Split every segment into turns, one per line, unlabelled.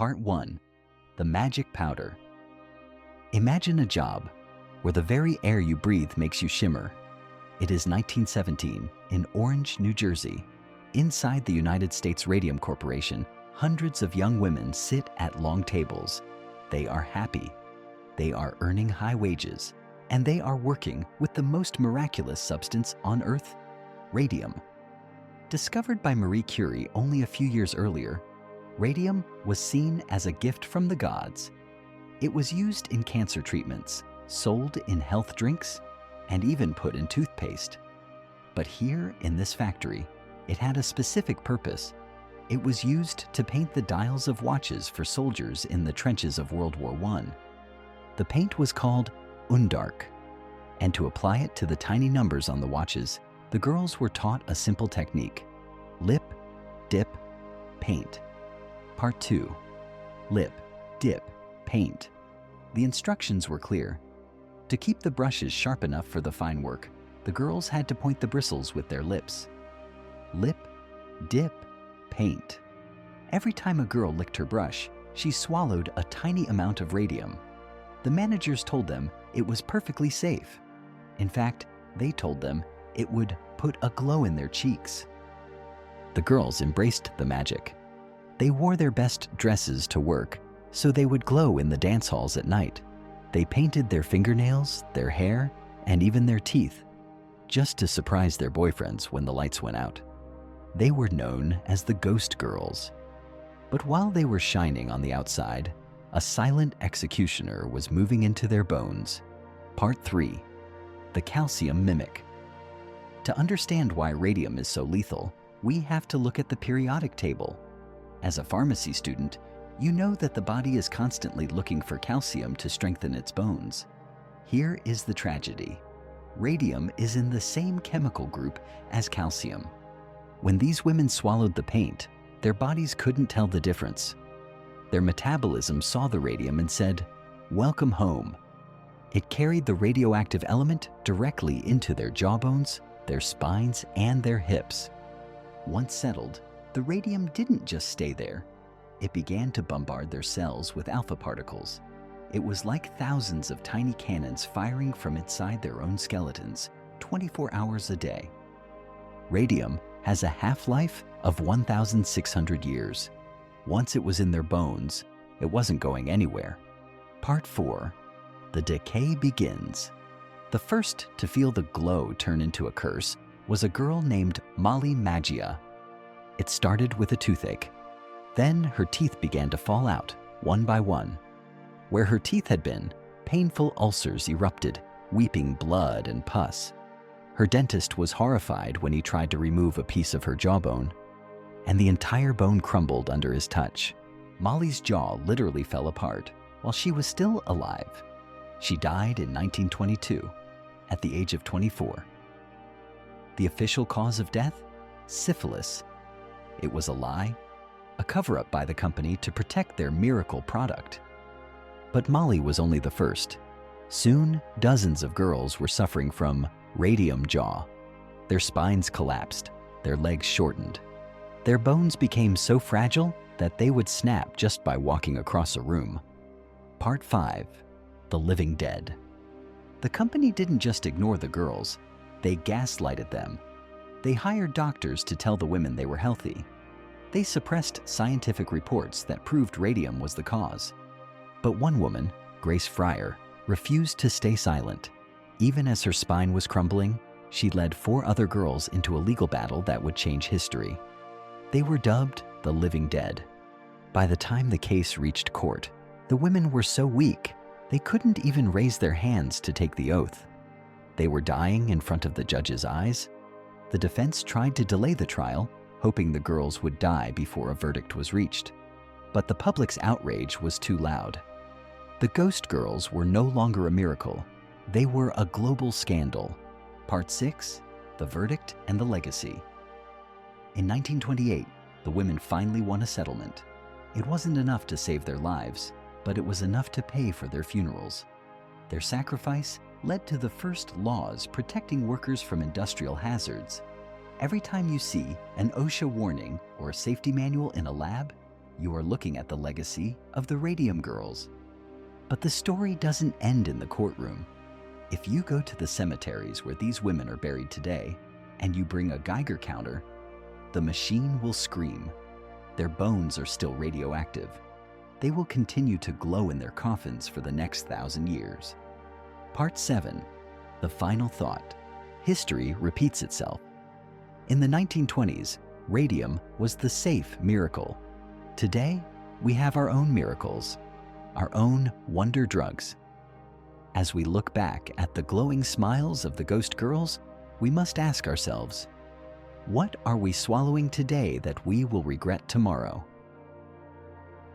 Part 1. The Magic Powder. Imagine a job where the very air you breathe makes you shimmer. It is 1917 in Orange, New Jersey. Inside the United States Radium Corporation, hundreds of young women sit at long tables. They are happy. They are earning high wages. And they are working with the most miraculous substance on Earth, radium. Discovered by Marie Curie only a few years earlier, radium was seen as a gift from the gods. It was used in cancer treatments, sold in health drinks, and even put in toothpaste. But here in this factory, it had a specific purpose. It was used to paint the dials of watches for soldiers in the trenches of World War I. The paint was called Undark, and to apply it to the tiny numbers on the watches, the girls were taught a simple technique: lip, dip, paint. Part 2. Lip, dip, paint. The instructions were clear. To keep the brushes sharp enough for the fine work, the girls had to point the bristles with their lips. Lip, dip, paint. Every time a girl licked her brush, she swallowed a tiny amount of radium. The managers told them it was perfectly safe. In fact, they told them it would put a glow in their cheeks. The girls embraced the magic. They wore their best dresses to work, so they would glow in the dance halls at night. They painted their fingernails, their hair, and even their teeth, just to surprise their boyfriends when the lights went out. They were known as the Ghost Girls. But while they were shining on the outside, a silent executioner was moving into their bones. Part 3. The Calcium Mimic. To understand why radium is so lethal, we have to look at the periodic table. As a pharmacy student, you know that the body is constantly looking for calcium to strengthen its bones. Here is the tragedy. Radium is in the same chemical group as calcium. When these women swallowed the paint, their bodies couldn't tell the difference. Their metabolism saw the radium and said, "Welcome home." It carried the radioactive element directly into their jawbones, their spines, and their hips. Once settled, the radium didn't just stay there. It began to bombard their cells with alpha particles. It was like thousands of tiny cannons firing from inside their own skeletons, 24 hours a day. Radium has a half-life of 1,600 years. Once it was in their bones, it wasn't going anywhere. Part 4. The decay begins. The first to feel the glow turn into a curse was a girl named Mollie Maggia. It started with a toothache. Then her teeth began to fall out, one by one. Where her teeth had been, painful ulcers erupted, weeping blood and pus. Her dentist was horrified when he tried to remove a piece of her jawbone, and the entire bone crumbled under his touch. Mollie's jaw literally fell apart while she was still alive. She died in 1922, at the age of 24. The official cause of death? Syphilis. It was a lie, a cover-up by the company to protect their miracle product. But Mollie was only the first. Soon, dozens of girls were suffering from radium jaw. Their spines collapsed, their legs shortened. Their bones became so fragile that they would snap just by walking across a room. Part 5. The Living Dead. The company didn't just ignore the girls, they gaslighted them. They hired doctors to tell the women they were healthy. They suppressed scientific reports that proved radium was the cause. But one woman, Grace Fryer, refused to stay silent. Even as her spine was crumbling, she led 4 other girls into a legal battle that would change history. They were dubbed the Living Dead. By the time the case reached court, the women were so weak, they couldn't even raise their hands to take the oath. They were dying in front of the judge's eyes. The defense tried to delay the trial, hoping the girls would die before a verdict was reached. But the public's outrage was too loud. The Ghost Girls were no longer a miracle. They were a global scandal. Part 6. The Verdict and the Legacy. In 1928, the women finally won a settlement. It wasn't enough to save their lives, but it was enough to pay for their funerals. Their sacrifice led to the first laws protecting workers from industrial hazards. Every time you see an OSHA warning or a safety manual in a lab, you are looking at the legacy of the Radium Girls. But the story doesn't end in the courtroom. If you go to the cemeteries where these women are buried today, and you bring a Geiger counter, the machine will scream. Their bones are still radioactive. They will continue to glow in their coffins for the next 1,000 years. Part 7. The Final Thought. History repeats itself. In the 1920s, radium was the safe miracle. Today, we have our own miracles, our own wonder drugs. As we look back at the glowing smiles of the ghost girls, we must ask ourselves, what are we swallowing today that we will regret tomorrow?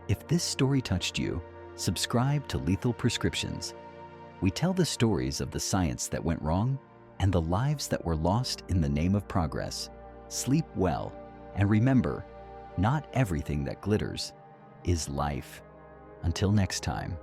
If this story touched you, subscribe to Lethal Prescriptions. We tell the stories of the science that went wrong and the lives that were lost in the name of progress. Sleep well, and remember, not everything that glitters is life. Until next time.